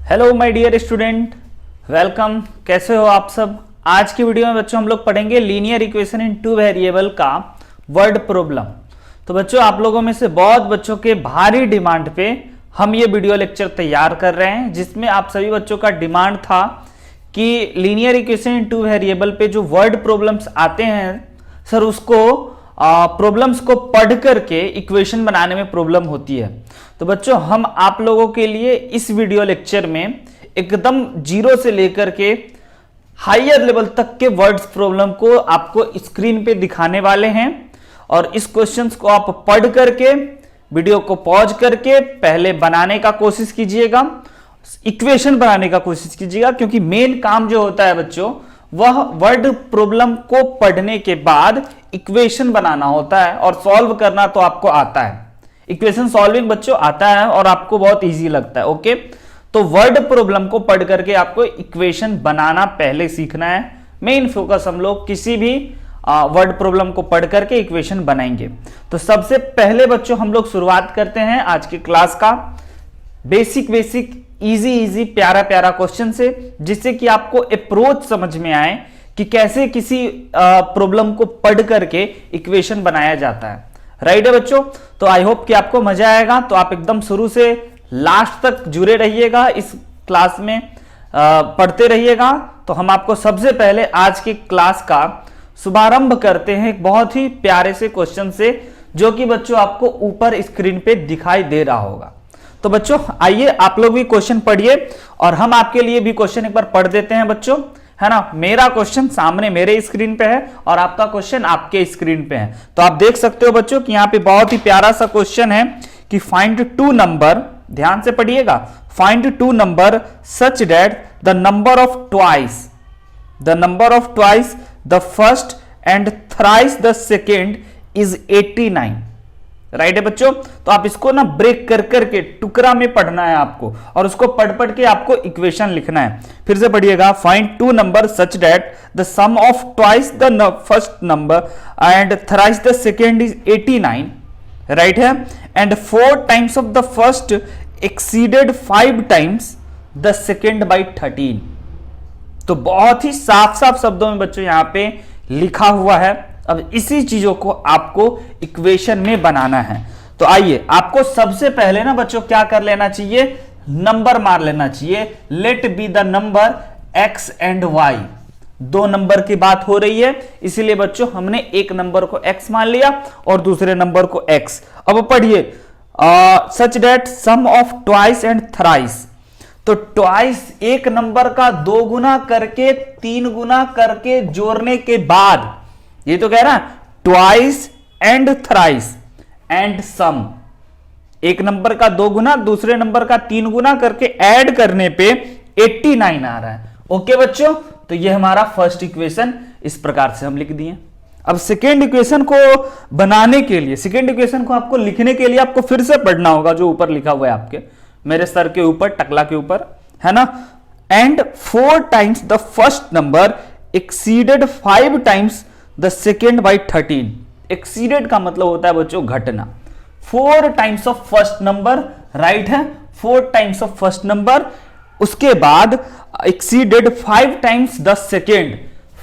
Hello my dear student, welcome. कैसे हो आप सब। आज की वीडियो में बच्चों हम लोग पढ़ेंगे linear equation in two variable का वर्ड प्रॉब्लम। तो बच्चों आप लोगों में से बहुत बच्चों के भारी डिमांड पे हम ये वीडियो लेक्चर तैयार कर रहे हैं, जिसमें आप सभी बच्चों का डिमांड था कि linear equation in two variable पे जो वर्ड प्रॉब्लम्स आते हैं सर, उसको प्रॉब्लम्स को पढ़ करके इक्वेशन बनाने में प्रॉब्लम होती है। तो बच्चों हम आप लोगों के लिए इस वीडियो लेक्चर में एकदम जीरो से लेकर के हायर लेवल तक के वर्ड्स प्रॉब्लम को आपको स्क्रीन पे दिखाने वाले हैं, और इस क्वेश्चंस को आप पढ़ करके वीडियो को पॉज करके पहले बनाने का कोशिश कीजिएगा, इक्वेशन बनाने का कोशिश कीजिएगा, क्योंकि मेन काम जो होता है बच्चों वह वर्ड प्रॉब्लम को पढ़ने के बाद इक्वेशन बनाना होता है, और सॉल्व करना तो आपको आता है। इक्वेशन सॉल्विंग बच्चों आता है और आपको बहुत इजी लगता है। ओके, तो वर्ड प्रॉब्लम को पढ़ करके आपको इक्वेशन बनाना पहले सीखना है। मेन फोकस हम लोग किसी भी वर्ड प्रॉब्लम को पढ़ करके इक्वेशन बनाएंगे। तो सबसे पहले बच्चों हम लोग शुरुआत करते हैं आज की क्लास का बेसिक इजी प्यारा क्वेश्चन से, जिससे कि आपको अप्रोच समझ में आए कि कैसे किसी प्रॉब्लम को पढ़ करके इक्वेशन बनाया जाता है। राइट है बच्चों, तो आई होप कि आपको मजा आएगा। तो आप एकदम शुरू से लास्ट तक जुड़े रहिएगा, इस क्लास में पढ़ते रहिएगा। तो हम आपको सबसे पहले आज की क्लास का शुभारंभ करते हैं एक बहुत ही प्यारे से क्वेश्चन से, जो कि बच्चों आपको ऊपर स्क्रीन पे दिखाई दे रहा होगा। तो बच्चों आइए आप लोग भी क्वेश्चन पढ़िए, और हम आपके लिए भी क्वेश्चन एक बार पढ़ देते हैं बच्चों, है ना। मेरा क्वेश्चन सामने मेरे स्क्रीन पे है और आपका क्वेश्चन आपके स्क्रीन पे है। तो आप देख सकते हो बच्चों कि यहाँ पे बहुत ही प्यारा सा क्वेश्चन है कि फाइंड टू नंबर, ध्यान से पढ़िएगा, find two number such that the number of twice the first and thrice the second is 89। Right है बच्चों, तो आप इसको ना ब्रेक कर करके टुकड़ा में पढ़ना है आपको, और उसको पढ़ के आपको इक्वेशन लिखना है। फिर से पढ़िएगा, find two number such that the sum of twice the first number and thrice the second is 89। Right है, and 4 times of the first exceeded 5 times the second by 13। तो बहुत ही साफ शब्दों में बच्चों यहां पे लिखा हुआ है। अब इसी चीजों को आपको इक्वेशन में बनाना है। तो आइए आपको सबसे पहले ना बच्चों क्या कर लेना चाहिए, नंबर मार लेना चाहिए। Let be the number x and y। दो नंबर की बात हो रही है, इसीलिए बच्चों हमने एक नंबर को x मान लिया और दूसरे नंबर को x। अब पढ़िए, such that sum of twice and thrice. तो ट्वाइस एक नंबर का 2 गुना करके 3 गुना करके जोड़ने के बाद, ये तो कह रहा है twice and thrice and sum, एक नंबर का 2 गुना दूसरे नंबर का 3 गुना करके ऐड करने पे 89 आ रहा है। ओके बच्चों, तो ये हमारा फर्स्ट इक्वेशन इस प्रकार से हम लिख दिए। अब सेकेंड इक्वेशन को बनाने के लिए, सेकेंड इक्वेशन को आपको लिखने के लिए आपको फिर से पढ़ना होगा जो ऊपर लिखा हुआ है आपके मेरे सर के ऊपर, टकला के ऊपर, है ना। And 4 times the first number exceeded 5 times the second by 13। Exceeded का मतलब होता है बच्चों घटना। 4 times of first number, right है, 4 टाइम्स ऑफ फर्स्ट नंबर, उसके बाद exceeded 5 times the second,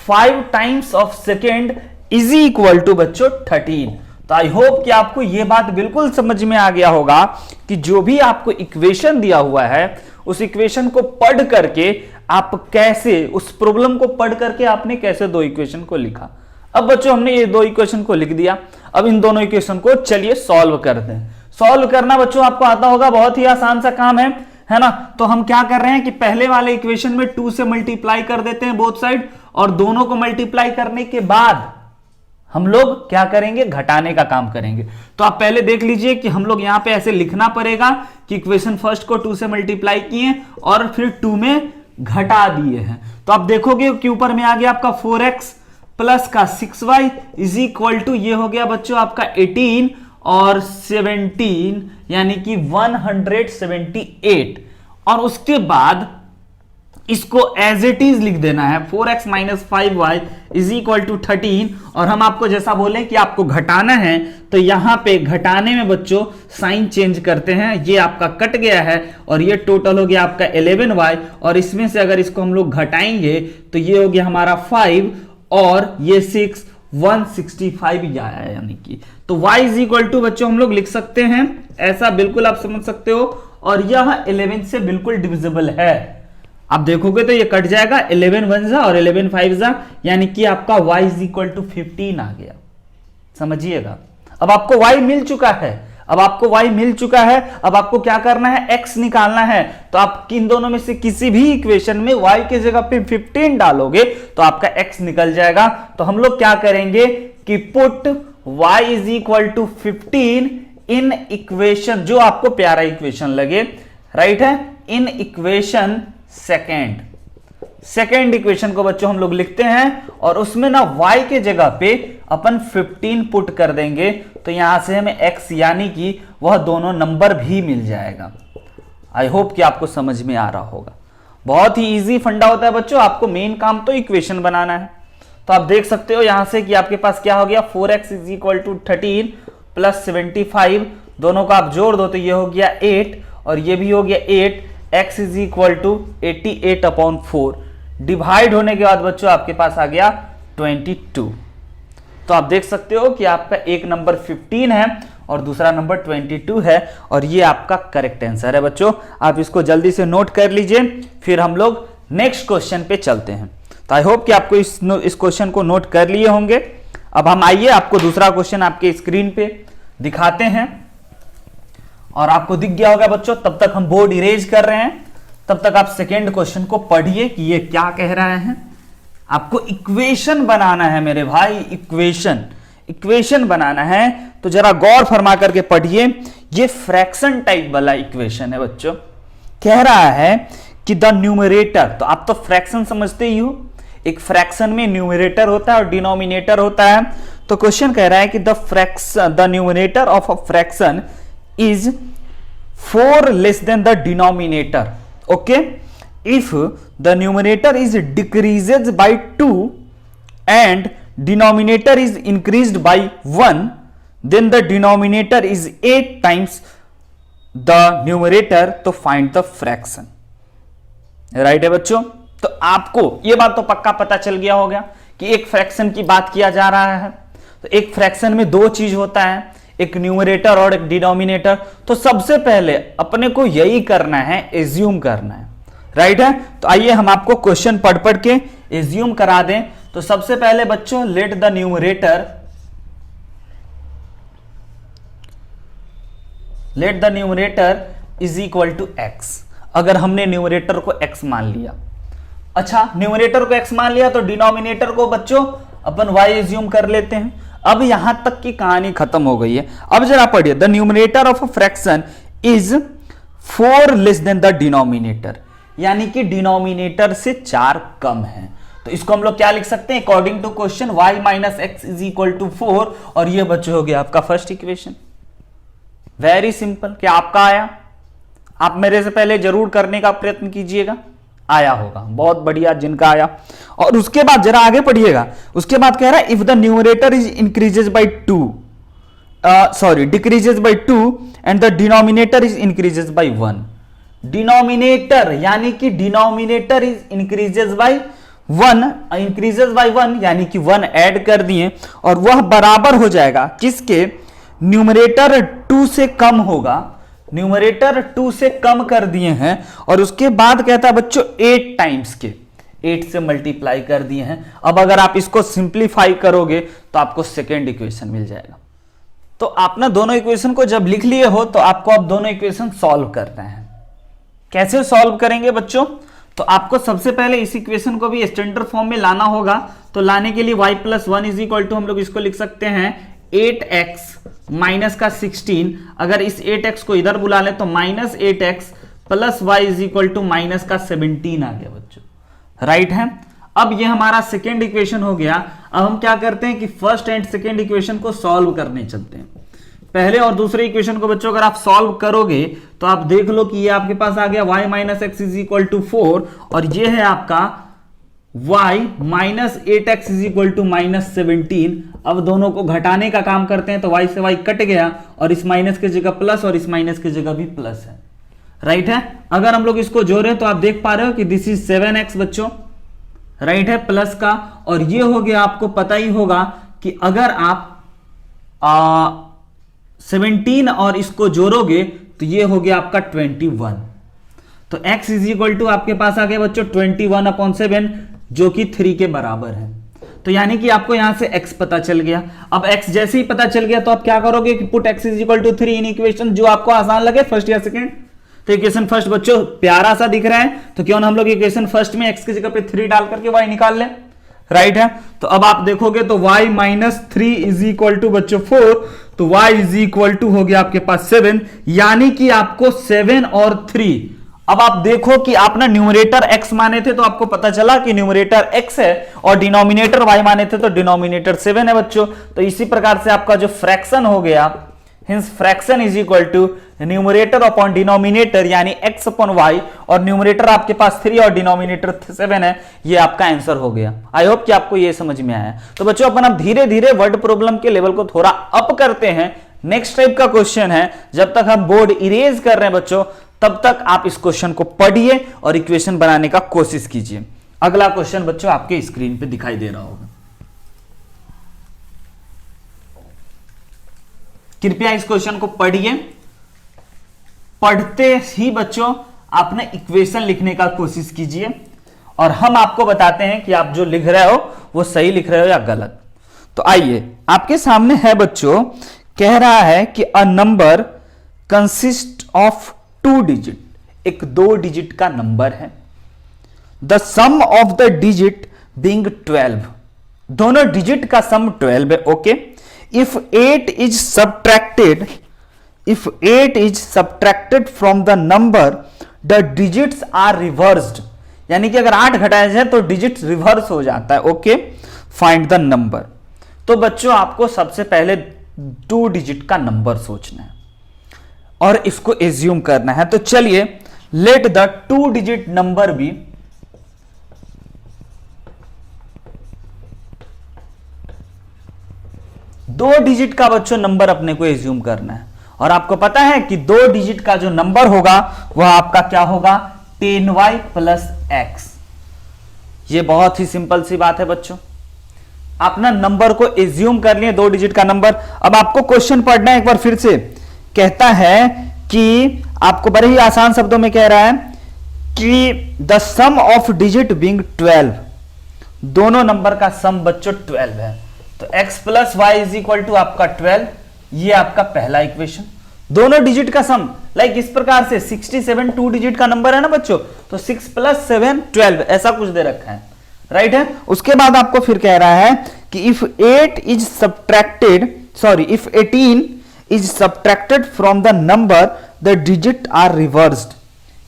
5 times of second is equal to बच्चों 13। तो आई होप कि आपको यह बात बिल्कुल समझ में आ गया होगा कि जो भी आपको इक्वेशन दिया हुआ है उस इक्वेशन को पढ़ करके आप कैसे, उस प्रॉब्लम को पढ़ करके आपने कैसे दो इक्वेशन को लिखा। अब बच्चों हमने ये 2 इक्वेशन को लिख दिया, अब इन दोनों इक्वेशन को चलिए सॉल्व करते हैं। सॉल्व करना बच्चों आपको आता होगा, बहुत ही आसान सा काम है ना। तो हम क्या कर रहे हैं कि पहले वाले इक्वेशन में 2 से मल्टीप्लाई कर देते हैं बोथ साइड, और दोनों को मल्टीप्लाई करने के बाद हम लोग क्या करेंगे, घटाने का काम करेंगे। तो आप पहले देख लीजिए कि हम लोग यहां पे ऐसे लिखना पड़ेगा कि इक्वेशन फर्स्ट को 2 से मल्टीप्लाई किए और फिर 2 में घटा दिए हैं। तो आप देखोगे कि ऊपर में आ गया आपका 4x प्लस का 6y इज इक्वल टू, ये हो गया बच्चों आपका 18 और 17 यानी कि 178। और उसके बाद इसको एज इट इज लिख देना है 4x minus 5y is equal to 13। और हम आपको जैसा बोले कि आपको घटाना है तो यहां पे घटाने में बच्चों साइन चेंज करते हैं, ये आपका कट गया है और ये टोटल हो गया आपका 11y, और इसमें से अगर इसको हम लोग घटाएंगे तो ये हो गया हमारा 5 और ये 6, 165 आया, यानी कि तो y इज इक्वल टू बच्चों हम लोग लिख सकते हैं ऐसा, बिल्कुल आप समझ सकते हो। और यह 11 से बिल्कुल डिविजिबल है, आप देखोगे तो ये कट जाएगा, 11 1 जा और 11 5 जा, यानी कि आपका y इज इक्वल टू 15 आ गया। समझिएगा, अब आपको y मिल चुका है, अब आपको y मिल चुका है, अब आपको क्या करना है, x निकालना है। तो आप इन दोनों में से किसी भी इक्वेशन में y के जगह पे 15 डालोगे तो आपका x निकल जाएगा। तो हम लोग क्या करेंगे कि put y is equal to 15 in equation, जो आपको प्यारा इक्वेशन लगे, राइट है, इन इक्वेशन सेकेंड इक्वेशन को बच्चों हम लोग लिखते हैं और उसमें ना y के जगह पे अपन 15 पुट कर देंगे तो यहां से हमें x यानी कि वह दोनों नंबर भी मिल जाएगा। आई होप कि आपको समझ में आ रहा होगा। बहुत ही इजी फंडा होता है बच्चों, आपको मेन काम तो इक्वेशन बनाना है। तो आप देख सकते हो यहां से कि आपके पास क्या हो गया, 4x is equal to 13 plus 75, दोनों का आप जोड़ दो तो ये हो गया 8 और ये भी हो गया 8, x is equal to 88/4, divide होने के बाद बच्चों आपके पास आ गया 22। तो आप देख सकते हो कि आपका एक नंबर 15 है और दूसरा नंबर 22 है और ये आपका करेक्ट आंसर है बच्चों। आप इसको जल्दी से नोट कर लीजिए, फिर हम लोग नेक्स्ट क्वेश्चन पे चलते हैं। तो आई होप कि आपको इस क्वेश्चन को नोट कर लिए होंगे। अब हम आइए आपको दूसरा क्वेश्चन आपके स्क्रीन पे दिखाते हैं और आपको दिख गया होगा बच्चों। तब तक हम बोर्ड इरेज कर रहे हैं, तब तक आप सेकेंड क्वेश्चन को पढ़िए कि ये क्या कह रहा है। आपको इक्वेशन बनाना है मेरे भाई, इक्वेशन बनाना है, तो जरा गौर फरमा करके पढ़िए। ये फ्रैक्शन टाइप वाला इक्वेशन है बच्चों। कह रहा है कि द न्यूमरेटर, तो आप तो फ्रैक्शन समझते ही हो, एक फ्रैक्शन में न्यूमरेटर होता है और डिनोमिनेटर होता है। तो क्वेश्चन कह रहा है कि the numerator of a fraction is 4 less than the denominator. Okay, if the numerator is decreases by 2 and denominator is increased by 1, then the denominator is 8 times the numerator. तो find the fraction. Right है बच्चों। तो आपको ये बात तो पक्का पता चल गया होगा कि एक फ्रैक्शन की बात किया जा रहा है। तो एक फ्रैक्शन में दो चीज होता है, एक न्यूमरेटर और एक डिनोमिनेटर। तो सबसे पहले अपने को यही करना है, एज्यूम करना है, राइट है। तो आइए हम आपको क्वेश्चन पढ़ के एज्यूम करा दें। तो सबसे पहले बच्चों let the numerator is equal to x। अगर हमने न्यूमरेटर को x मान लिया, अच्छा न्यूमरेटर को x मान लिया तो डिनोमिनेटर को बच्चों अपन y एज्यूम कर लेते हैं। अब यहां तक की कहानी खत्म हो गई है। अब जरा पढ़िए, the numerator of a fraction is 4 less than the denominator, यानी कि डिनोमिनेटर से 4 कम है। तो इसको हम लोग क्या लिख सकते हैं, according to question y minus x is equal to 4, और ये बच्चों हो गया आपका फर्स्ट इक्वेशन। Very simple. क्या आपका आया? आप मेरे से पहले जरूर करने का प्रयत्न कीजिएगा, आया होगा, बहुत बढ़िया जिनका आया। और उसके बाद जरा आगे पढ़िएगा, उसके बाद कह रहा है if the numerator is increases by 2, decreases by 2 and the denominator is increases by 1। Denominator यानी कि डिनोमिनेटर इज इंक्रीजेस बाय 1, यानी कि 1 ऐड कर दिए और वह बराबर हो जाएगा किसके, न्यूमरेटर 2 से कम होगा। न्यूमरेटर 2 से कम कर दिए हैं और उसके बाद कहता है बच्चों 8 टाइम्स के, 8 से मल्टीप्लाई कर दिए हैं। अब अगर आप इसको सिंप्लीफाई करोगे तो आपको सेकेंड इक्वेशन मिल जाएगा। तो आपने दोनों इक्वेशन को जब लिख लिए हो तो आपको अब दोनों इक्वेशन सॉल्व करना है। कैसे सॉल्व करेंगे बच्चों? तो आपको सबसे पहले इस इक्वेशन को भी स्टैंडर्ड फॉर्म में लाना होगा। तो लाने के लिए y plus 1 is equal to हम लोग इसको लिख सकते हैं 8x माइनस का 16। अगर इस 8x को इधर बुला ले तो minus 8x plus y is equal to minus का 17 आ गया बच्चों, राइट है। अब ये हमारा सेकेंड इक्वेशन हो गया। अब हम क्या करते हैं कि फर्स्ट एंड सेकेंड इक्वेशन को सॉल्व करने चलते हैं। पहले और दूसरे इक्वेशन को बच्चों अगर आप सॉल्व करोगे तो आप देख लो कि ये आपके पास आ गया y minus x is equal to 4 और ये है आपका y minus 8x is equal to minus 17। अब दोनों को घटाने का काम करते हैं तो y से y कट गया और इस माइनस की जगह प्लस और इस माइनस की जगह भी प्लस है, राइट है। अगर हम लोग इसको जोड़ें तो आप देख पा रहे हो कि दिस इज 7x बच्चों, राइट है, प्लस का, और ये हो गया, आपको पता ही होगा कि अगर आप 17 और इसको जोड़ोगे तो ये हो गया आपका 21। तो x इज इक्वल टू आपके पास आ गया बच्चों 21/7 जो कि 3 के बराबर है। तो यानी कि आपको यहां से x पता चल गया। अब x जैसे ही पता चल गया तो आप क्या करोगे कि put x is equal to 3 in equation, जो आपको आसान लगे फर्स्ट या सेकंड। तो इक्वेशन फर्स्ट बच्चों प्यारा सा दिख रहा है, तो क्यों ना हम लोग इक्वेशन फर्स्ट में x की जगह पे 3 डाल करके y निकाल लें, राइट है। तो अब आप देखोगे तो y minus 3 is equal to बच्चों 4, तो y इज इक्वल टू हो गया आपके पास 7, यानी कि आपको 7 और 3। अब आप देखो कि आपने न्यूमरेटर x माने थे तो आपको पता चला कि न्यूमरेटर x है और डिनोमिनेटर y माने थे तो डिनोमिनेटर 7 है बच्चों। तो इसी प्रकार से आपका जो फ्रैक्शन हो गया, hence fraction is equal to numerator upon denominator यानी x अपॉन y, और न्यूमरेटर आपके पास 3 और डिनोमिनेटर 7 है, ये आपका आंसर हो गया। आई होप कि आपको ये समझ में आया। तो बच्चों अपन अब धीरे धीरे वर्ड प्रॉब्लम के लेवल को थोड़ा अप करते हैं। नेक्स्ट टाइप का क्वेश्चन है, जब तक हम बोर्ड इरेज कर रहे हैं बच्चों तब तक आप इस क्वेश्चन को पढ़िए और इक्वेशन बनाने का कोशिश कीजिए। अगला क्वेश्चन बच्चों आपके स्क्रीन पे दिखाई दे रहा होगा, कृपया इस क्वेश्चन को पढ़िए। पढ़ते ही बच्चों आपने इक्वेशन लिखने का कोशिश कीजिए और हम आपको बताते हैं कि आप जो लिख रहे हो वो सही लिख रहे हो या गलत। तो आइए, आपके सामने है बच्चों, कह रहा है कि a number consist of 2 digit, एक 2 डिजिट का नंबर है। The sum of the digit being 12, दोनों डिजिट का सम 12 है, okay. If 8 is subtracted from the number the digits are reversed, यानी कि अगर 8 घटाया जाए तो डिजिट रिवर्स हो जाता है, ओके। Find the number. तो बच्चों आपको सबसे पहले 2 डिजिट का नंबर सोचना है और इसको एज्यूम करना है। तो चलिए, let the 2 digit number be दो डिजिट का बच्चों नंबर अपने को एज्यूम करना है और आपको पता है कि 2 डिजिट का जो नंबर होगा वह आपका क्या होगा 10y प्लस x। ये बहुत ही सिंपल सी बात है बच्चों, अपना नंबर को एज्यूम कर लिए 2 डिजिट का नंबर। अब आपको क्वेश्चन पढ़ना है एक बार फिर से। कहता है कि आपको बड़े ही आसान शब्दों में कह रहा है कि the sum of digit being 12, दोनों नंबर का सम बच्चों 12 है। तो x plus y is equal to आपका 12, ये आपका पहला इक्वेशन। दोनों डिजिट का सम लाइक इस प्रकार से 67 2 डिजिट का नंबर है ना बच्चों, तो 6 प्लस 7 12 ऐसा कुछ दे रखा है, राइट है। उसके बाद आपको फिर कह रहा है कि if 18 is subtracted from the number the digit are reversed,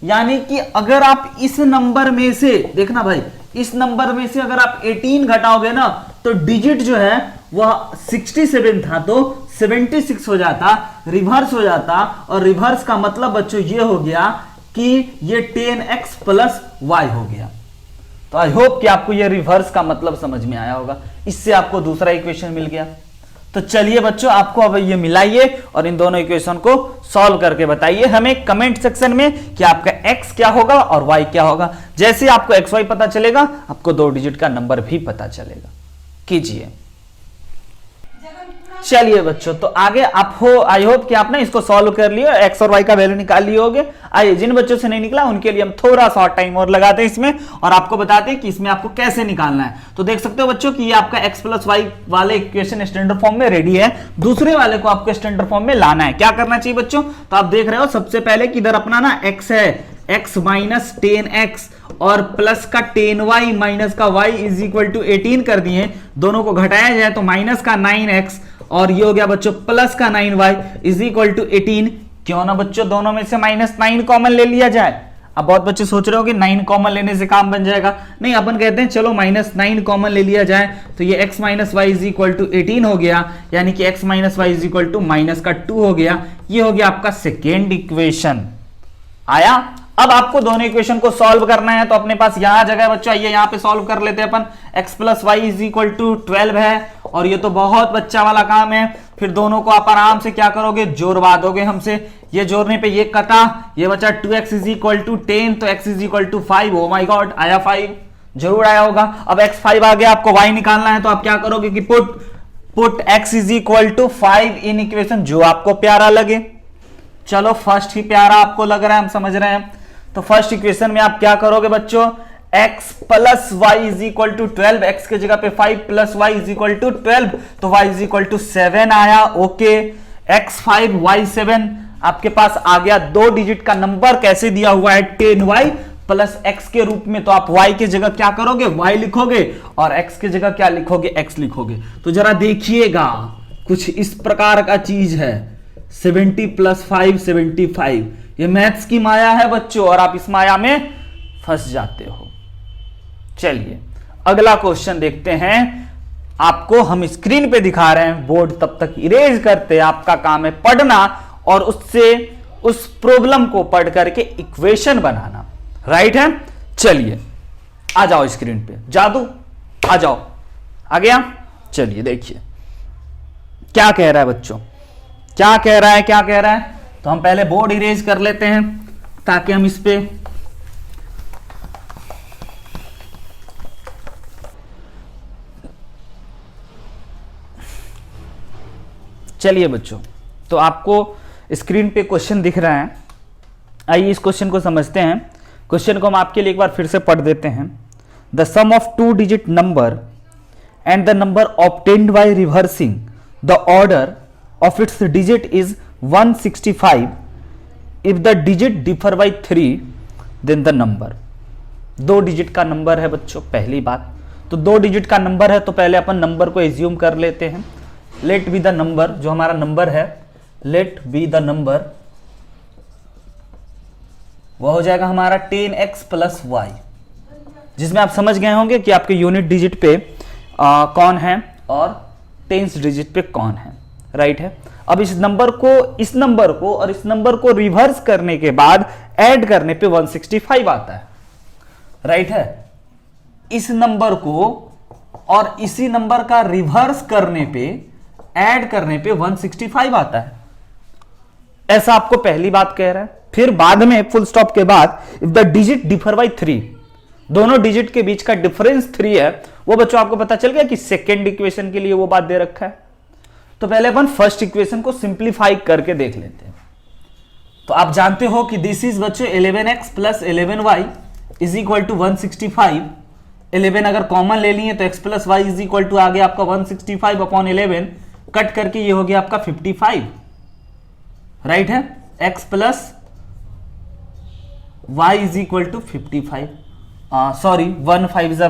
यानी कि अगर आप इस नंबर में से देखना भाई, इस नंबर में से अगर आप 18 घटाओगे ना तो डिजिट जो है वह 67 था तो 76 हो जाता, रिवर्स हो जाता। और रिवर्स का मतलब बच्चों ये हो गया कि ये 10x प्लस y हो गया। तो आई होप कि आपको ये रिवर्स का मतलब समझ में आया होगा। इससे आपको दूसरा इक्वेशन मिल गया। तो चलिए बच्चों, आपको अब ये मिलाइए और इन दोनों इक्वेशन को सॉल्व करके बताइए हमें कमेंट सेक्शन में कि आपका x क्या होगा और y क्या होगा। जैसे आपको xy पता चलेगा आपको 2 डिजिट का नंबर भी पता चलेगा। कीजिए। चलिए बच्चों, तो आगे आप हो, आई होप कि आपने इसको सॉल्व कर लिया, x और y का वैल्यू निकाल लिए होगे। आइए, जिन बच्चों से नहीं निकला उनके लिए हम थोड़ा सा टाइम और लगाते हैं इसमें और आपको बताते हैं कि इसमें आपको कैसे निकालना है। तो देख सकते हो बच्चों कि ये आपका x प्लस वाई वाले इक्वेशन स्टैंडर्ड फॉर्म में रेडी है। दूसरे वाले को आपको स्टैंडर्ड फॉर्म में लाना है। क्या करना चाहिए बच्चों? तो आप देख रहे हो सबसे पहले कि इधर अपना ना x है, x माइनस 10x और प्लस का 10y माइनस का y इज इक्वल टू 18 कर दिए। दोनों को घटाया जाए तो माइनस का 9x और ये हो गया बच्चों प्लस का 9y इज इक्वल टू 18। क्यों ना बच्चों दोनों में से -9 कॉमन ले लिया जाए। अब बहुत बच्चे सोच रहे हो कि 9 कॉमन लेने से काम बन जाएगा, नहीं, अपन कहते हैं चलो -9 कॉमन ले लिया जाए, तो ये x minus y is equal to 18 हो गया, यानी कि x minus y is equal to -2 हो गया। ये हो गया आपका सेकेंड इक्वेशन आया। अब आपको दोनों इक्वेशन को सॉल्व करना है, तो अपने पास यहां जगह बच्चों, आइए यहां पे सॉल्व कर लेते हैं अपन। x plus y is equal to 12 है, और ये तो बहुत बच्चा वाला काम है। फिर दोनों को आप आराम से क्या करोगे, जोड़वा दोगे हमसे। ये जोड़ने पे ये कटा, ये बचा 2x इज इक्वल टू 10, तो x is equal to 5। Oh my god, आया 5, जरूर आया होगा। अब x 5 आ गया, आपको y निकालना है, तो आप क्या करोगे कि put x is equal to 5 in equation, जो आपको प्यारा लगे। चलो फर्स्ट ही प्यारा आपको लग रहा है, हम समझ रहे हैं। तो फर्स्ट इक्वेशन में आप क्या करोगे बच्चों, x plus y is equal to 12, x के जगह पे 5 plus y is equal to 12, तो y इज इक्वल टू 7 आया। ओके, x 5 y 7 आपके पास आ गया। 2 डिजिट का नंबर कैसे दिया हुआ है, 10y प्लस x के रूप में, तो आप y की जगह क्या करोगे, y लिखोगे, और x की जगह क्या लिखोगे, x लिखोगे। तो जरा देखिएगा, कुछ इस प्रकार का चीज है, 70 प्लस 5 75। ये मैथ्स की माया है बच्चों, और आप इस माया में फंस जाते हो। चलिए अगला क्वेश्चन देखते हैं। आपको हम स्क्रीन पे दिखा रहे हैं, बोर्ड तब तक इरेज करते हैं, आपका काम है पढ़ना और उससे उस प्रॉब्लम को पढ़ करके इक्वेशन बनाना, राइट है। चलिए आ जाओ स्क्रीन पे, जादू आ जाओ, आ गया। चलिए देखिए क्या कह रहा है बच्चों, क्या कह रहा है, क्या कह रहा है। तो हम पहले बोर्ड इरेज कर लेते हैं ताकि हम इस पे चलिए बच्चों, तो आपको स्क्रीन पे क्वेश्चन दिख रहा है। आइए इस क्वेश्चन को समझते हैं। क्वेश्चन को हम आपके लिए एक बार फिर से पढ़ देते हैं। The sum of 2 digit number and the number obtained by reversing the order of its digit is 165। If the digit differ by 3 then the number. 2 digit का नंबर है बच्चों, पहली बात तो 2 डिजिट का नंबर है, तो पहले अपन नंबर को एज्यूम कर लेते हैं। लेट बी द नंबर, जो हमारा नंबर है, लेट बी द नंबर, वह हो जाएगा हमारा 10x प्लस वाई, जिसमें आप समझ गए होंगे कि आपके यूनिट डिजिट पे कौन है और टेंस डिजिट पे कौन है, राइट है। अब इस नंबर को और इस नंबर को रिवर्स करने के बाद ऐड करने पे 165 आता है, राइट है। इस नंबर को और इसी नंबर का रिवर्स करने पे, ऐड करने पे 165 आता है, ऐसा आपको पहली बात कह रहा है। फिर बाद में फुल स्टॉप के बाद if the digit differ by 3, दोनों डिजिट के बीच का डिफरेंस 3 है, वो बच्चों आपको पता चल गया कि सेकेंड इक्वेशन के लिए वो बात दे रखा है। तो पहले अपन फर्स्ट इक्वेशन को सिंप्लीफाई करके देख लेते हैं। तो आप जानते हो कि दिस इज बच्चों 11x plus 11y is equal to 165। 11 अगर कॉमन ले लिए तो x plus y is equal to आ गया आपका 165 अपॉन 11, कट करके ये हो गया आपका 55, राइट है। x plus y is equal to 55, sorry 1 5 जा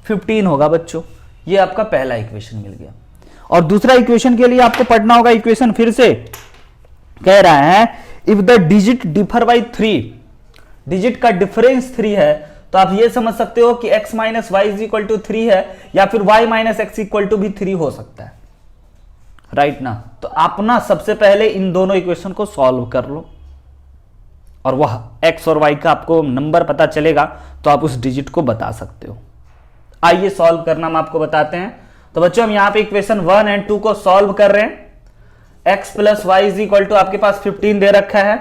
15 होगा बच्चों। ये आपका पहला इक्वेशन मिल गया। और दूसरा इक्वेशन के लिए आपको पढ़ना होगा इक्वेशन, फिर से कह रहा है if the digit differ by 3, digit का डिफरेंस 3 है, तो आप ये समझ सकते हो कि x minus y is equal to 3 है, या फिर y minus x equal to भी 3 हो सकता है, राइट ना। तो आप ना सबसे पहले इन दोनों इक्वेशन को सॉल्व कर लो, और वह x और y का आपको नंबर पता चलेगा तो आप उस डिजिट को बता सकते हो। आइए सॉल्व करना हम आपको बताते हैं। तो बच्चों हम यहां पे इक्वेशन 1 और 2 को सॉल्व कर रहे हैं। x plus y is equal to आपके पास 15 दे रखा है,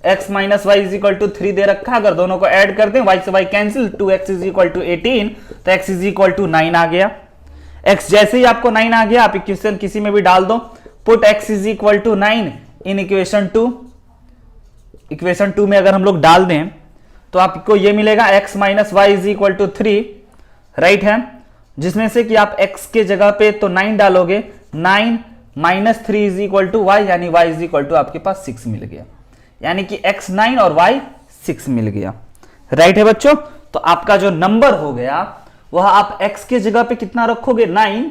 x minus y is equal to 3 दे रखा है। अगर दोनों को ऐड कर दें, y से y cancel, 2x is equal to 18, तो x इज इक्वल टू 9 आ गया। x जैसे ही आपको 9 आ गया, आप इक्वेशन किसी में भी डाल दो, put x is equal to 9 in equation 2। Equation 2 में अगर हम लोग डाल दें तो आपको ये मिलेगा x minus y is equal to 3, right है। जिसमें से कि आप x के जगह पे तो 9 डालोगे, 9 minus 3 is equal to y, यानी y इज इक्वल टू आपके पास 6 मिल गया, यानी कि x 9 और y 6 मिल गया, राइट है बच्चों। तो आपका जो नंबर हो गया वह आप x के जगह पे कितना रखोगे, 9,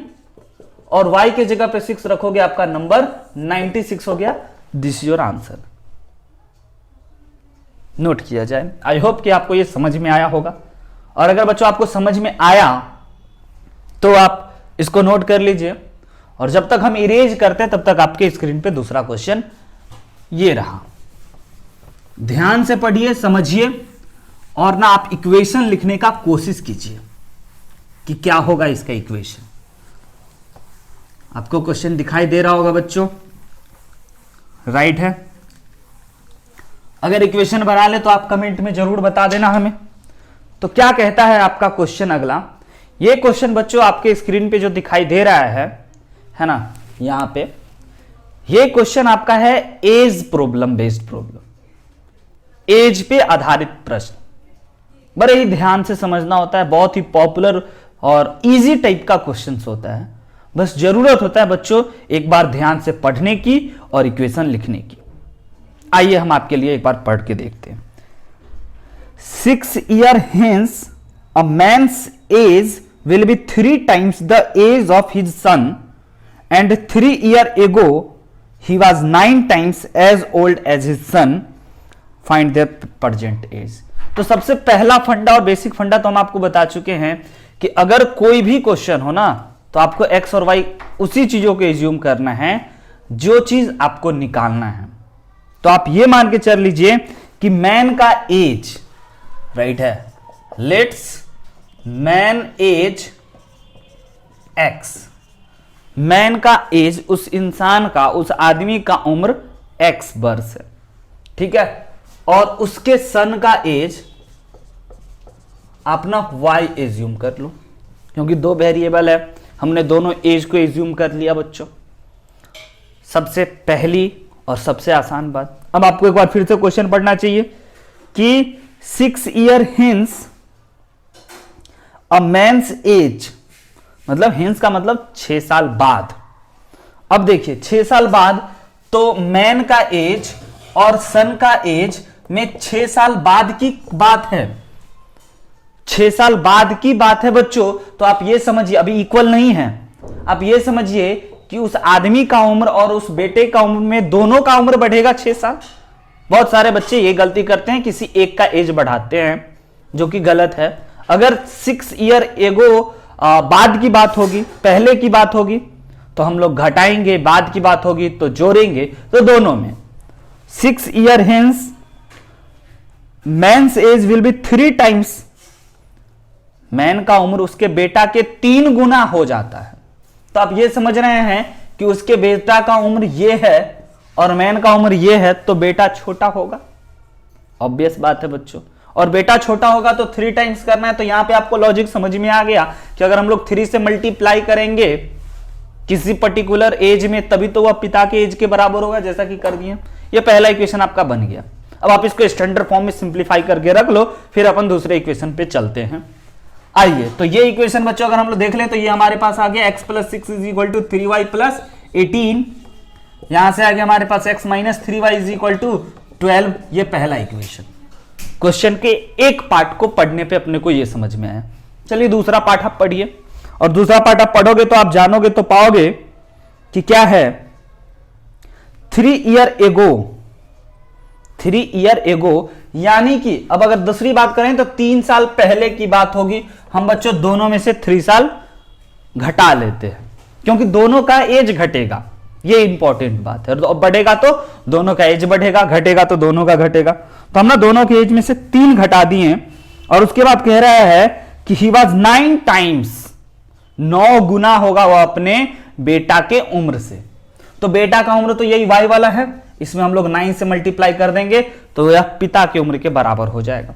और y के जगह पे 6 रखोगे, आपका नंबर 96 हो गया। This is your answer. Note किया जाए। आई होप कि आपको ये समझ में आया होगा, और अगर बच्चों आपको समझ में आया तो आप इसको नोट कर लीजिए, और जब तक हम इरेज करते हैं तब तक आपके स्क्रीन पे दूसरा क्वेश्चन ये रहा। ध्यान से पढ़िए, समझिए, और ना आप इक्वेशन लिखने का कोशिश कीजिए कि क्या होगा इसका इक्वेशन। आपको क्वेश्चन दिखाई दे रहा होगा बच्चों, राइट है? अगर इक्वेशन बना ले तो आप कमेंट में जरूर बता देना हमें। तो क्या कहता है आपका क्वेश्चन अगला? ये क्वेश्चन बच्चों आपके स्क्रीन पे जो दिखाई दे रहा है ना, यहां पे ये क्वेश्चन आपका है age problem based problem, age पे आधारित प्रश्न। बड़े ही ध्यान से समझना होता है, बहुत ही पॉपुलर और इजी टाइप का क्वेश्चन होता है। बस जरूरत होता है बच्चों एक बार ध्यान से पढ़ने की और इक्वेशन लिखने की। आइए हम आपके लिए एक बार पढ़ के देखते हैं। 6 years hence a man's age will be 3 times the age of his son, and 3 years ago he was 9 times as old as his son. Find their present age. तो सबसे पहला फंडा और बेसिक फंडा तो हम आपको बता चुके हैं कि अगर कोई भी क्वेश्चन हो ना तो आपको एक्स और वाई उसी चीजों को एज्यूम करना है जो चीज आपको निकालना है। तो आप ये मान के चल लीजिए कि मैन का एज, राइट है, let's man age x, man का एज, उस इंसान का, उस आदमी का उम्र एक्स वर्ष है, ठीक है, और उसके सन का एज अपना वाई एज्यूम कर लो, क्योंकि दो वेरिएबल है, हमने दोनों एज को एज्यूम कर लिया बच्चों। सबसे पहली और सबसे आसान बात। अब आपको एक बार फिर से क्वेश्चन पढ़ना चाहिए कि 6 years hence a man's age, मतलब हेंस का मतलब 6 साल बाद। अब देखिए 6 साल बाद तो मैन का एज और सन का एज में 6 साल बाद की बात है, 6 साल बाद की बात है बच्चों। तो आप ये समझिए, अभी इक्वल नहीं है, आप ये समझिए कि उस आदमी का उम्र और उस बेटे का उम्र में दोनों का उम्र बढ़ेगा 6 साल। बहुत सारे बच्चे ये गलती करते हैं, किसी एक का एज बढ़ाते हैं, जो कि गलत है। अगर 6 years ago बाद की बात होगी, पहले की बात होगी, तो हम लोग घटाएंगे, बाद की बात होगी तो जोड़ेंगे, तो दोनों में 6 years hence man's age will be 3 times, man का उम्र उसके बेटा के 3 गुना हो जाता है। तो आप ये समझ रहे हैं कि उसके बेटा का उम्र ये है और मैन का उम्र ये है, तो बेटा छोटा होगा, ऑब्वियस बात है बच्चों। और बेटा छोटा होगा तो 3 टाइम्स करना है, तो यहां पे आपको लॉजिक समझ में आ गया कि अगर हम लोग 3 से मल्टीप्लाई करेंगे किसी पर्टिकुलर एज में, तभी तो वह पिता के एज के बराबर होगा, जैसा कि कर दिया। ये पहला इक्वेशन आपका बन गया। अब आप इसको स्टैंडर्ड फॉर्म में सिंप्लीफाई करके रख लो, फिर अपन दूसरे इक्वेशन पे चलते हैं। आइए, तो ये इक्वेशन बच्चों अगर हम लोग देख लें तो ये हमारे पास आ गया x + 6 = 3y + 18। यहां से आ गया हमारे पास x - 3y = 12। ये पहला इक्वेशन। क्वेश्चन के एक पार्ट को पढ़ने पे अपने को ये समझ में आया। चलिए दूसरा पार्ट आप पढ़िए, और दूसरा पार्ट आप पढ़ोगे तो आप जानोगे, तो पाओगे कि क्या है 3 years ago, 3 years ago, यानी कि अब अगर दूसरी बात करें तो 3 साल पहले की बात होगी। हम बच्चों दोनों में से 3 साल घटा लेते हैं, क्योंकि दोनों का एज घटेगा, ये इंपॉर्टेंट बात है। तो बढ़ेगा तो दोनों का एज बढ़ेगा, घटेगा तो दोनों का घटेगा। तो हमने दोनों के एज में से 3 घटा दिए, और उसके बाद कह रहा है कि ही वॉज 9 टाइम्स, 9 गुना होगा वह अपने बेटा के उम्र से। तो बेटा का उम्र तो यही y वाला है, इसमें हम लोग 9 से मल्टीप्लाई कर देंगे तो यह पिता की उम्र के बराबर हो जाएगा।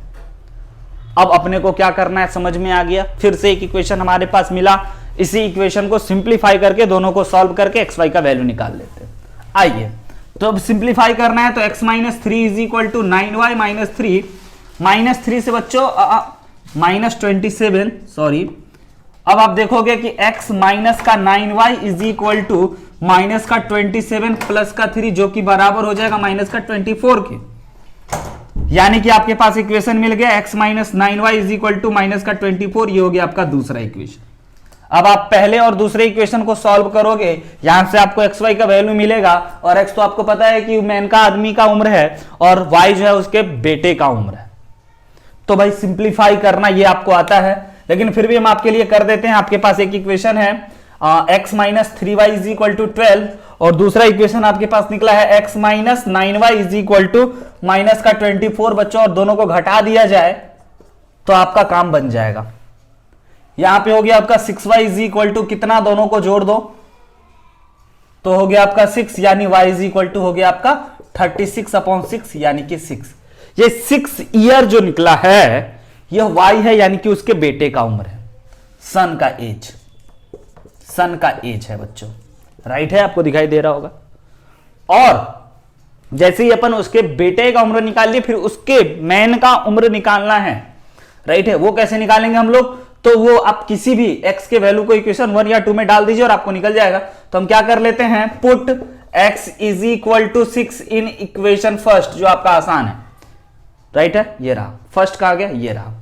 अब अपने को क्या करना है समझ में आ गया। फिर से एक इक्वेशन हमारे पास मिला, इसी इक्वेशन को सिंप्लीफाई करके दोनों को सॉल्व करके एक्स वाई का वैल्यू निकाल लेते हैं। आइए, तो अब सिंप्लीफाई करना है तो x - 3 = 9y - 3, -3 से बच्चों -27, सॉरी। अब आप देखोगे कि x माइनस का 9y = माइनस का 27 प्लस का 3, जो कि बराबर हो जाएगा माइनस का 24 के। यानी कि आपके पास इक्वेशन मिल गया x - 9y = माइनस का 24। ये हो गया आपका दूसरा इक्वेशन। अब आप पहले और दूसरे इक्वेशन को सॉल्व करोगे, यहां से आपको एक्स वाई का वैल्यू मिलेगा, और एक्स तो आपको पता है कि मैन का आदमी का उम्र है और वाई जो है उसके बेटे का उम्र है। तो भाई सिंप्लीफाई करना ये आपको आता है, लेकिन फिर भी हम आपके लिए कर देते हैं। आपके पास एक इक्वेशन है x minus 3y is equal to 12, और दूसरा इक्वेशन आपके पास निकला है x minus 9y is equal to minus का 24 बच्चों, और दोनों को घटा दिया जाए तो आपका काम बन जाएगा। यहां पे हो गया आपका 6y इज इक्वल टू कितना, दोनों को जोड़ दो तो हो गया आपका 6, यानी y इज इक्वल टू हो गया आपका 36/6 यानी कि 6। ये 6 ईयर जो निकला है यह y है, यानी कि उसके बेटे का उम्र है, सन का एज, सन का एज है बच्चों, राइट है, आपको दिखाई दे रहा होगा। और जैसे ही अपन उसके बेटे का उम्र निकाल लिए, फिर उसके मैन का उम्र निकालना है, राइट है। वो कैसे निकालेंगे हम लोग, तो वो आप किसी भी x के वैल्यू को इक्वेशन 1 या 2 में डाल दीजिए और आपको निकल जाएगा। तो हम क्या कर लेते हैं, put x is equal to 6 in equation first, जो आपका आसान है, राइट है, ये रहा फर्स्ट का आ गया, ये रहा।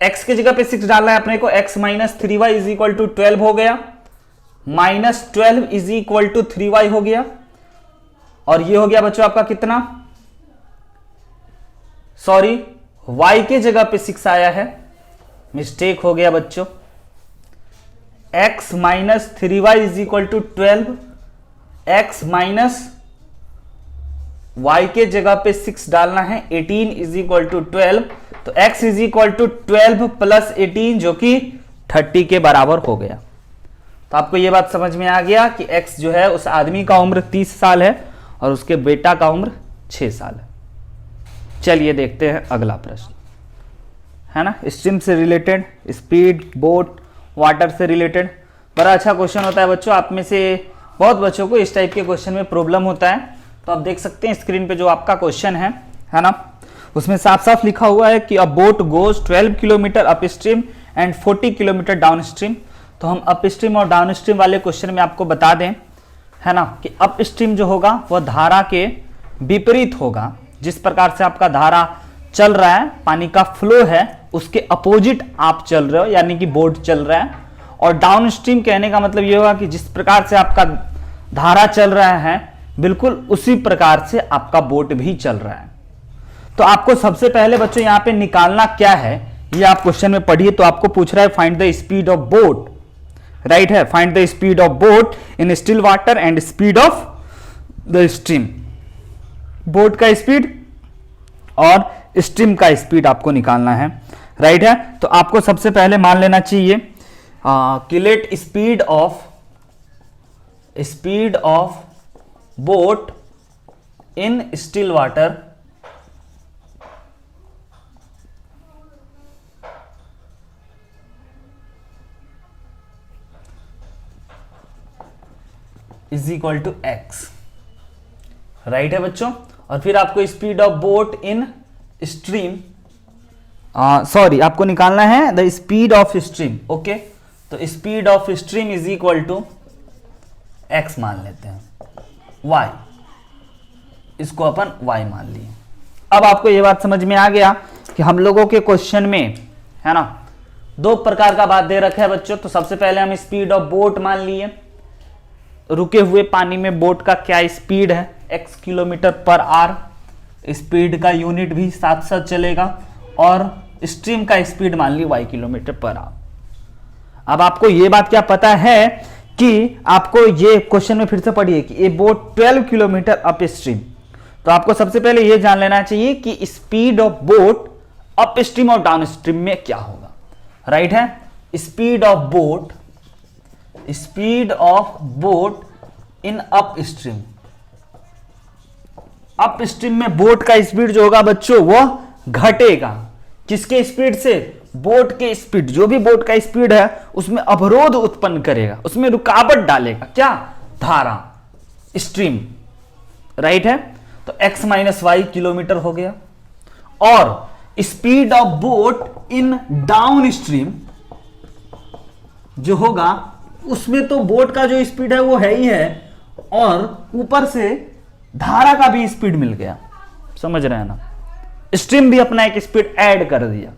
x की जगह पे 6 डालना है अपने को, x minus 3y is equal to 12 हो गया, minus 12 is equal to 3y हो गया, और ये हो गया बच्चों आपका कितना, सॉरी y के जगह पे 6 आया है, मिस्टेक हो गया बच्चों। x minus 3y is equal to 12, x minus y के जगह पे 6 डालना है, 18 इज इक्वल टू 12, तो x is equal to 12 plus 18 जो कि 30 के बराबर हो गया। तो आपको यह बात समझ में आ गया कि x जो है उस आदमी का उम्र 30 साल है और उसके बेटा का उम्र 6 साल है। चलिए देखते हैं अगला प्रश्न, है ना, स्ट्रीम से रिलेटेड, स्पीड, बोट, वाटर से रिलेटेड। बड़ा अच्छा क्वेश्चन होता है बच्चों, आप में से बहुत बच्चों को इस टाइप के क्वेश्चन में प्रॉब्लम होता है। तो आप देख सकते हैं स्क्रीन पे जो आपका क्वेश्चन है ना, उसमें साफ साफ लिखा हुआ है कि अ boat goes 12 kilometre up stream and 40 kilometre down stream. तो हम अप स्ट्रीम और डाउन स्ट्रीम वाले क्वेश्चन में आपको बता दें, है ना, कि अप स्ट्रीम जो होगा वह धारा के विपरीत होगा। जिस प्रकार से आपका धारा चल रहा है, पानी का फ्लो है, उसके अपोजिट आप चल रहे हो, यानी कि बोट चल रहा है। और डाउन स्ट्रीम कहने का मतलब यह होगा कि जिस प्रकार से आपका धारा चल रहा है, बिल्कुल उसी प्रकार से आपका बोट भी चल रहा है। तो आपको सबसे पहले बच्चों यहां पे निकालना क्या है, ये आप क्वेश्चन में पढ़िए। तो आपको पूछ रहा है find the speed of boat, right है, find the speed of boat in still water and speed of the stream. Boat का स्पीड और स्ट्रीम का स्पीड आपको निकालना है, राइट है। तो आपको सबसे पहले मान लेना चाहिए कि let speed of boat in still water is equal to x, right है बच्चों। और फिर आपको speed of boat in stream, sorry आपको निकालना है the speed of stream, okay. तो speed of stream is equal to x मान लेते हैं, y, इसको अपन y मान लिए। अब आपको यह बात समझ में आ गया कि हम लोगों के क्वेश्चन में, है ना, दो प्रकार का बात दे रखा है बच्चों। तो सबसे पहले हम स्पीड ऑफ बोट मान लिए, रुके हुए पानी में बोट का क्या स्पीड है, x kilometre per hour, speed का यूनिट भी साथ साथ चलेगा, और स्ट्रीम का स्पीड मान ली y किलोमीटर पर आवर। अब आपको यह बात क्या पता है कि आपको ये क्वेश्चन में फिर से पढ़िए कि ये बोट 12 किलोमीटर अप स्ट्रीम। तो आपको सबसे पहले यह जान लेना चाहिए कि speed of boat up stream और डाउन स्ट्रीम में क्या होगा, राइट है। Speed of boat in up stream, up stream में बोट का स्पीड जो होगा बच्चों वह घटेगा। किसके स्पीड से, बोट के स्पीड, जो भी बोट का स्पीड है उसमें अवरोध उत्पन्न करेगा, उसमें रुकावट डालेगा, क्या, धारा, स्ट्रीम, राइट है। तो x माइनस वाई किलोमीटर हो गया। और speed of boat in down stream जो होगा उसमें तो बोट का जो स्पीड है वो है ही है, और ऊपर से धारा का भी स्पीड मिल गया, समझ रहे हैं ना, स्ट्रीम भी अपना एक स्पीड ऐड कर दिया,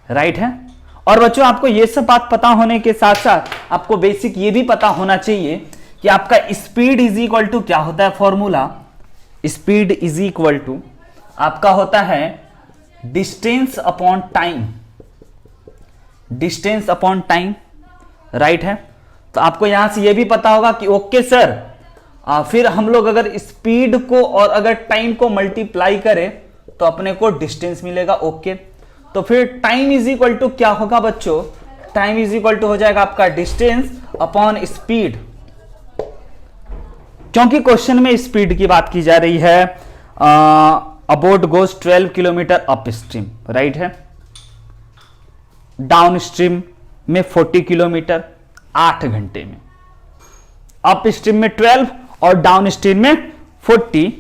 राइट है। और बच्चों आपको ये सब बात पता होने के साथ साथ आपको बेसिक ये भी पता होना चाहिए कि आपका स्पीड इज इक्वल टू क्या होता है formula. Speed is equal to आपका होता है distance upon time, distance upon time, right है। तो आपको यहां से ये भी पता होगा कि ओके सर, फिर हम लोग अगर स्पीड को और अगर टाइम को मल्टीप्लाई करें तो अपने को डिस्टेंस मिलेगा, ओके। तो फिर टाइम इज इक्वल टू क्या होगा बच्चों, टाइम इज इक्वल टू हो जाएगा आपका डिस्टेंस अपॉन स्पीड, क्योंकि क्वेश्चन में स्पीड की बात की जा रही है। Abode goes 12 kilometre up stream, right है। डाउन स्ट्रीम में 40 किलोमीटर 8 घंटे में, अप स्ट्रीम में 12 और डाउन स्ट्रीम में 40,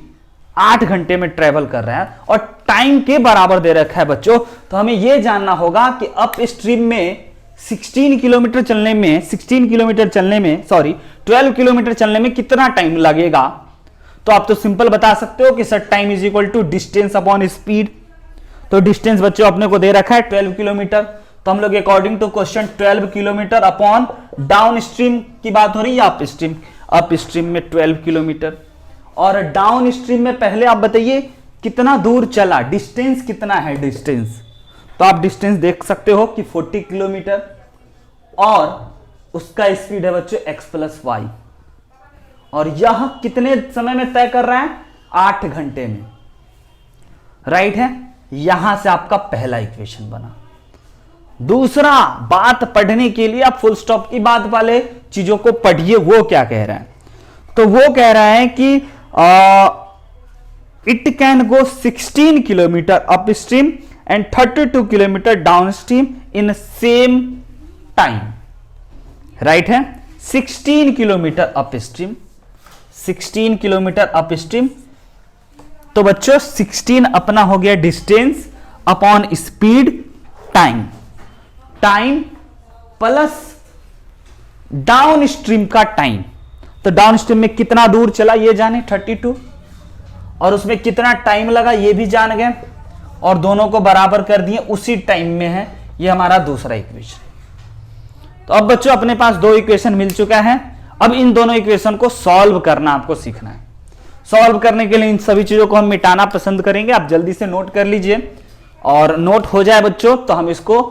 8 घंटे में ट्रेवल कर रहा है और टाइम के बराबर दे रखा है बच्चों। तो हमें यह जानना होगा कि अप स्ट्रीम में 12 किलोमीटर चलने में कितना टाइम लगेगा। तो आप तो सिंपल बता सकते हो कि sir time is equal to distance upon speed. तो डिस्टेंस बच्चों अपने को दे रखा है 12 किलोमीटर, तो हम लोग according to question 12 kilometre upon downstream की बात हो रही है, अप स्ट्रीम में 12 किलोमीटर और डाउन स्ट्रीम में पहले आप बताइए कितना दूर चला, डिस्टेंस कितना है डिस्टेंस। तो आप डिस्टेंस देख सकते हो कि 40 किलोमीटर और उसका स्पीड है बच्चों x प्लस वाई, और यह कितने समय में तय कर रहा है, 8 घंटे में, राइट है। यहां से आपका पहला इक्वेशन बना। दूसरा बात पढ़ने के लिए आप फुल स्टॉप की बात वाले चीजों को पढ़िए, वो क्या कह रहा है। तो वो कह रहा है कि it can go 16 kilometre up stream and 32 kilometre down stream in same time, right है। 16 kilometre up stream, 16 kilometre up stream. तो बच्चों 16 अपना हो गया distance upon speed, time plus down stream का टाइम। तो डाउन स्ट्रीम में कितना दूर चला ये जाने 32, और उसमें कितना टाइम लगा ये भी जान गए, और दोनों को बराबर कर दिए, उसी टाइम में है। ये हमारा दूसरा इक्वेशन। तो अब बच्चों अपने पास 2 इक्वेशन मिल चुका है। अब इन दोनों इक्वेशन को सॉल्व करना आपको सीखना है। सॉल्व करने के लिए इन सभी चीजों को हम मिटाना पसंद करेंगे। आप जल्दी से नोट कर लीजिए, और नोट हो जाए बच्चों तो हम इसको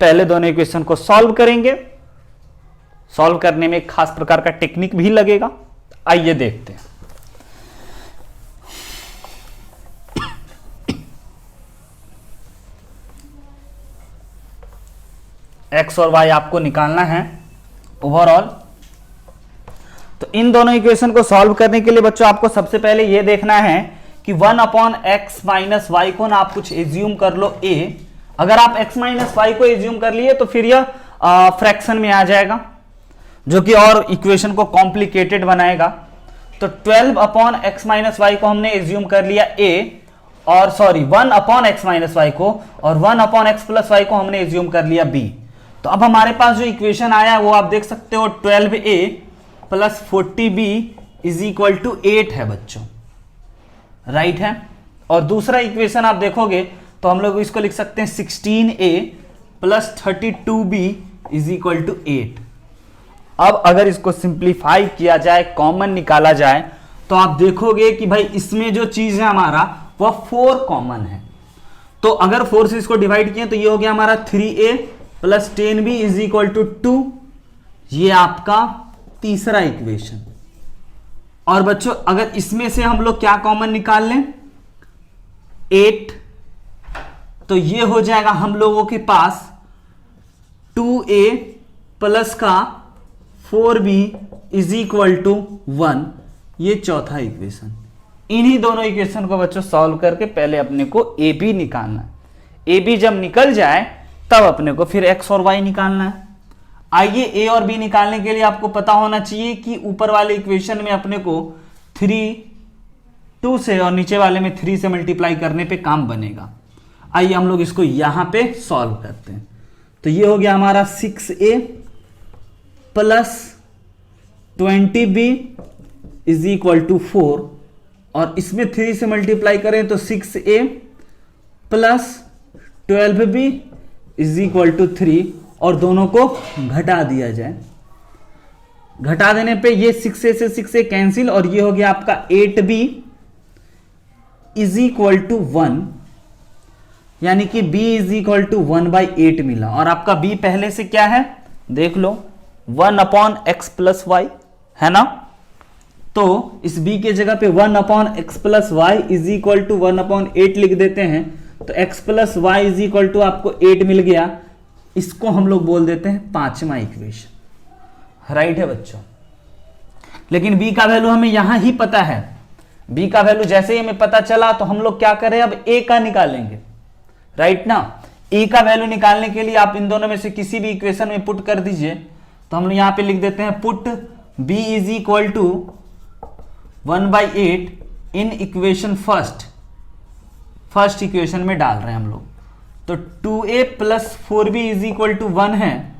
पहले दोनों इक्वेशन को सॉल्व करेंगे। सॉल्व करने में एक खास प्रकार का टेक्निक भी लगेगा। आइए देखते हैं। एक्स और वाई आपको निकालना है ओवरऑल। तो इन दोनों इक्वेशन को सॉल्व करने के लिए बच्चों आपको सबसे पहले यह देखना है कि 1 अपॉन एक्स माइनस वाई को ना आप कुछ एज्यूम कर लो a। अगर आप x माइनस वाई को एज्यूम कर लिए तो फिर यह फ्रैक्शन में आ जाएगा, जो कि और इक्वेशन को कॉम्प्लिकेटेड बनाएगा। तो 12 अपॉन एक्स माइनस वाई को हमने एज्यूम कर लिया a, और sorry 1 upon x minus y को, और 1 अपॉन एक्स प्लस वाई को हमने एज्यूम कर लिया b। तो अब हमारे पास जो इक्वेशन आया वो आप देख सकते हो 12a plus 40b is equal to 8 है बच्चों, राइट है। और दूसरा इक्वेशन आप देखोगे तो हम लोग इसको लिख सकते हैं 16a plus 32b is equal to 8। अब अगर इसको सिंप्लीफाई किया जाए, कॉमन निकाला जाए, तो आप देखोगे कि भाई इसमें जो चीज है हमारा वह 4 कॉमन है। तो अगर 4 से इसको डिवाइड किए तो ये हो गया हमारा 3a plus 10b is equal to 2। ये आपका तीसरा इक्वेशन। और बच्चों अगर इसमें से हम लोग क्या कॉमन निकाल लें 8, तो ये हो जाएगा हम लोगों के पास 2a प्लस का 4b इज इक्वल टू 1। ये चौथा इक्वेशन। इन्हीं दोनों इक्वेशन को बच्चों सॉल्व करके पहले अपने को a b निकालना है। a b जब निकल जाए तब अपने को फिर x और y निकालना है। आइए a और b निकालने के लिए आपको पता होना चाहिए कि ऊपर वाले इक्वेशन में अपने को 2 से और नीचे वाले में 3 से मल्टीप्लाई करने पे काम बनेगा। आइए हम लोग इसको यहां पे सॉल्व करते हैं। तो ये हो गया हमारा 6a plus 20b is equal to 4, और इसमें 3 से मल्टीप्लाई करें तो 6a plus 12b is equal to 3 और दोनों को घटा दिया जाए। घटा देने पे ये 6a से 6a कैंसिल और ये हो गया आपका 8b इज इक्वल टू 1, यानी कि b इज इक्वल टू 1/8 मिला। और आपका b पहले से क्या है देख लो, 1/x प्लस वाई है ना। तो इस b के जगह पे 1/x plus y is equal to 1/8 लिख देते हैं। तो x plus y is equal to आपको 8 मिल गया। इसको हम लोग बोल देते हैं पांचवा इक्वेशन, राइट है बच्चों। लेकिन b का वैल्यू हमें यहां ही पता है। b का वैल्यू जैसे ही हमें पता चला तो हम लोग क्या करें, अब a का निकालेंगे, राइट ना। a का वैल्यू निकालने के लिए आप इन दोनों में से किसी भी इक्वेशन में पुट कर दीजिए। तो हम लोग यहां पे लिख देते हैं put b is equal to 1/8 in equation first equation में डाल रहे हैं हम लोग। तो 2a plus 4b is equal to 1 है,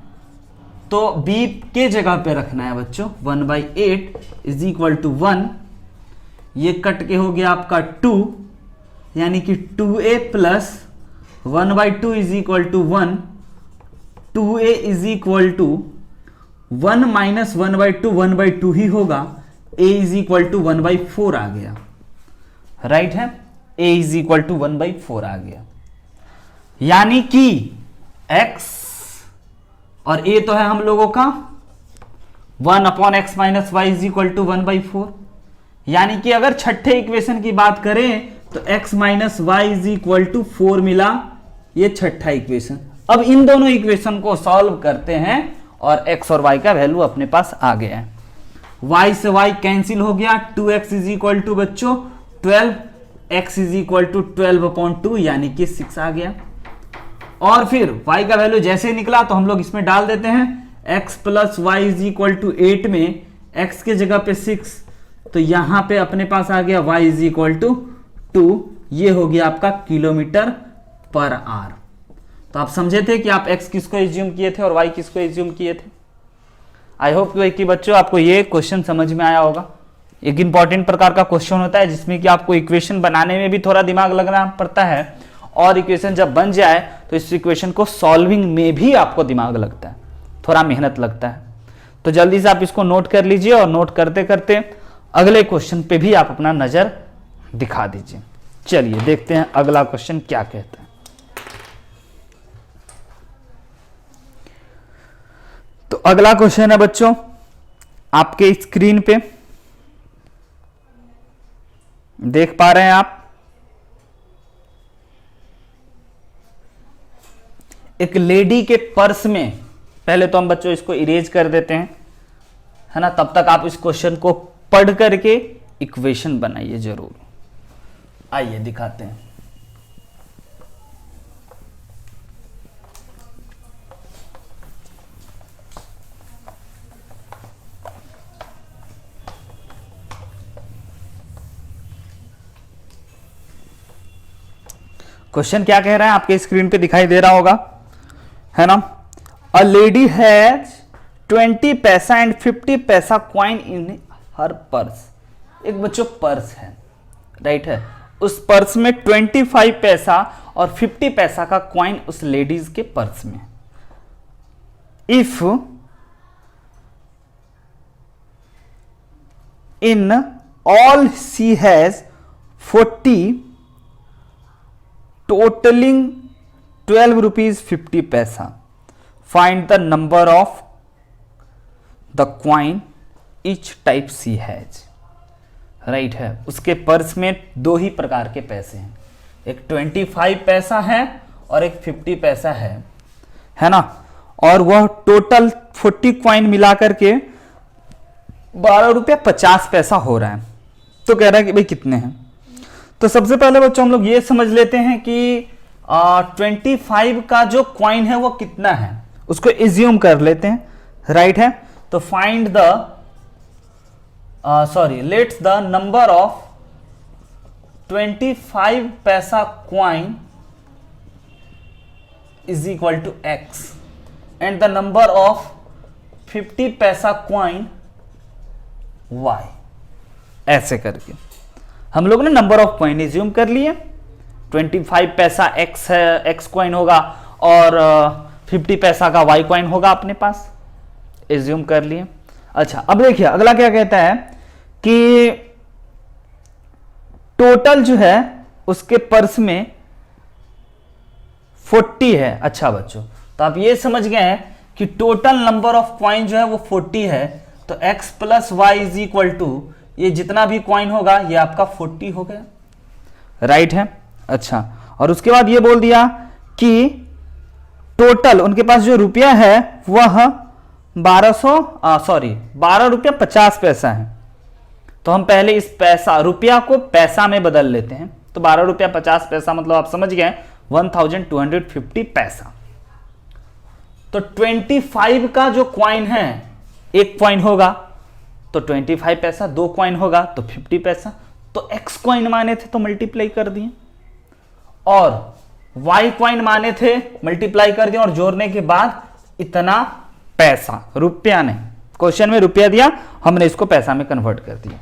तो b के जगह पे रखना है बच्चों 1/8 इज इक्वल टू 1। ये कट के हो गया आपका 2, यानी कि 2a plus 1/2 is equal to 1। 2a is equal to 1 minus 1/2 1/2 ही होगा। a इज इक्वल टू 1/4 आ गया, राइट है। a इज इक्वल टू 1/4 आ गया, यानी कि x और a तो है हम लोगों का 1/x minus y is equal to 1/4। यानी कि अगर छठे इक्वेशन की बात करें तो x minus y is equal to 4 मिला, ये छठा इक्वेशन। अब इन दोनों इक्वेशन को सॉल्व करते हैं और x और y का वैल्यू अपने पास आ गया है। y से y कैंसिल हो गया, 2x इज इक्वल टू बच्चों 12, x इज इक्वल टू 12/2 यानी कि 6 आ गया। और फिर y का वैल्यू जैसे निकला तो हम लोग इसमें डाल देते हैं x plus y is equal to 8 में x के जगह पे 6, तो यहां पे अपने पास आ गया y इज इक्वल टू 2। ये हो गया आपका किलोमीटर पर आवर। तो आप समझे थे कि आप x किसको एज्यूम किए थे और y किसको एज्यूम किए थे। आई होप कि बच्चों आपको ये क्वेश्चन समझ में आया होगा। एक इंपॉर्टेंट प्रकार का क्वेश्चन होता है जिसमें कि आपको इक्वेशन बनाने में भी थोड़ा दिमाग लगना पड़ता है, और इक्वेशन जब बन जाए तो इस इक्वेशन को सॉल्विंग में भी आपको दिमाग लगता है, थोड़ा मेहनत लगता है। तो जल्दी से आप इसको नोट कर लीजिए और नोट करते करते अगले क्वेश्चन पे भी आप अपना नजर दिखा दीजिए। चलिए देखते हैं अगला क्वेश्चन क्या कहता है। तो अगला क्वेश्चन है बच्चों आपके स्क्रीन पे देख पा रहे हैं आप। एक लेडी के पर्स में, पहले तो हम बच्चों इसको इरेज कर देते हैं, है ना, तब तक आप इस क्वेश्चन को पढ़ करके इक्वेशन बनाइए जरूर। आइए दिखाते हैं। क्वेश्चन क्या कह रहा है आपके स्क्रीन पे दिखाई दे रहा होगा, है ना। अ लेडी हैज 20 पैसा and 50 paisa coin in her purse. एक बच्चों पर्स है, राइट है। उस पर्स में 25 पैसा और 50 पैसा का क्वाइन उस लेडीज के पर्स में। If in all she has 40 totalling 12 rupees 50 paisa, find the number of the coin each type she has. Right है, उसके पर्स में दो ही प्रकार के पैसे हैं, एक 25 पैसा है और एक 50 पैसा है ना। और वह टोटल 40 क्वाइन मिलाकर के 12 रुपया 50 पैसा हो रहा है। तो कह रहा है कि भाई कितने हैं। तो सबसे पहले बच्चों हम लोग ये समझ लेते हैं कि 25 का जो क्वाइन है वो कितना है, उसको एज्यूम कर लेते हैं, राइट है। तो find the let's the number of 25 paisa coin is equal to x and the number of 50 paisa coin y। ऐसे करके हम लोग ने नंबर ऑफ क्वाइन एज्यूम कर लिए। 25 पैसा x है, x क्वाइन होगा, और 50 पैसा का वाई कॉइन होगा अपने पास, एज्यूम कर लिए। अच्छा, अब देखिए अगला क्या कहता है कि टोटल जो है उसके पर्स में 40 है। अच्छा बच्चों, तो आप ये समझ गए हैं कि टोटल नंबर ऑफ कॉइन जो है वो 40 है, तो x plus y is equal to ये जितना भी कॉइन होगा ये आपका 40 हो गया, राइट है। अच्छा, और उसके बाद ये बोल दिया कि टोटल उनके पास जो रुपया है वह 12 रुपया 50 पैसा है। तो हम पहले इस पैसा रुपया को पैसा में बदल लेते हैं, तो 12 रुपया 50 पैसा मतलब आप समझ गए 1250 पैसा। तो 25 का जो कॉइन है, एक कॉइन होगा तो 25 पैसा, दो कॉइन होगा तो 50 पैसा। तो x कॉइन माने थे तो मल्टीप्लाई कर दिए, और y कॉइन माने थे मल्टीप्लाई कर दिए, और जोड़ने के बाद इतना पैसा, रुपया नहीं, क्वेश्चन में रुपया दिया, हमने इसको पैसा में कन्वर्ट कर दिया।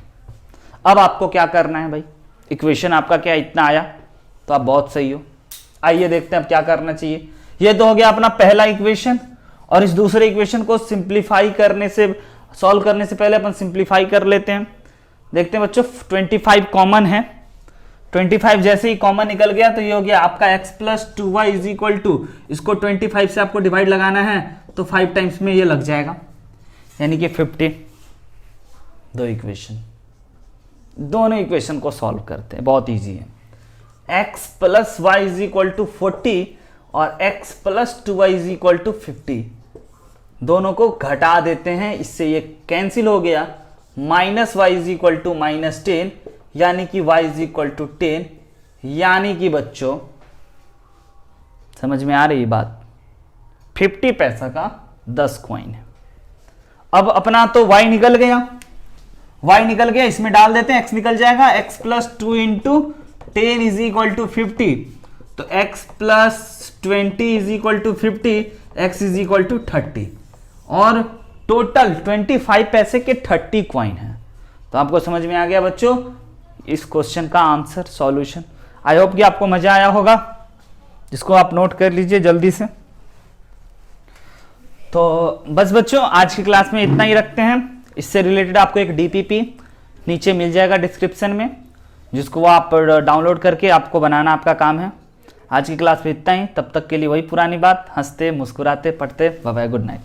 अब आपको क्या करना है भाई, इक्वेशन आपका क्या इतना आया, तो आप बहुत सही हो। आइए देखते हैं अब क्या करना चाहिए। ये तो हो गया अपना पहला इक्वेशन, और इस दूसरे इक्वेशन को सिंप्लीफाई करने से, सॉल्व करने से पहले अपन सिंप्लीफाई कर लेते हैं। देखते हैं बच्चों, 25 कॉमन है, 25 जैसे ही कॉमन निकल गया तो ये हो गया आपका x plus 2y is equal to, इसको 25 से आपको डिवाइड लगाना है तो 5 टाइम्स में ये लग जाएगा, यानी कि 50। दो इक्वेशन, दोनों इक्वेशन को सॉल्व करते हैं, बहुत इजी है। x plus y is equal to 40 और x plus 2y is equal to 50, दोनों को घटा देते हैं, इससे ये कैंसिल हो गया। Minus y is equal to -10, यानी कि y इज इक्वल टू 10, यानी कि बच्चों समझ में आ रही बात, 50 पैसा का 10 कॉइन है। अब अपना तो y निकल गया, इसमें डाल देते हैं, x निकल जाएगा, x plus 2 into 10 is equal to 50, तो x plus 20 is equal to 50, x is equal to 30, और टोटल 25 पैसे के 30 कॉइन है। तो आपको समझ में आ गया बच्चों इस क्वेश्चन का आंसर, सॉल्यूशन। आई होप कि आपको मजा आया होगा, जिसको आप नोट कर लीजिए जल्दी से। तो बस बच्चों आज की क्लास में इतना ही रखते हैं। इससे रिलेटेड आपको एक डीपीपी नीचे मिल जाएगा डिस्क्रिप्शन में, जिसको वो आप डाउनलोड करके आपको बनाना आपका काम है। आज की क्लास में इतना ही, तब तक के लिए वही पुरानी बात, हंसते मुस्कुराते पढ़ते। Bye bye, good night.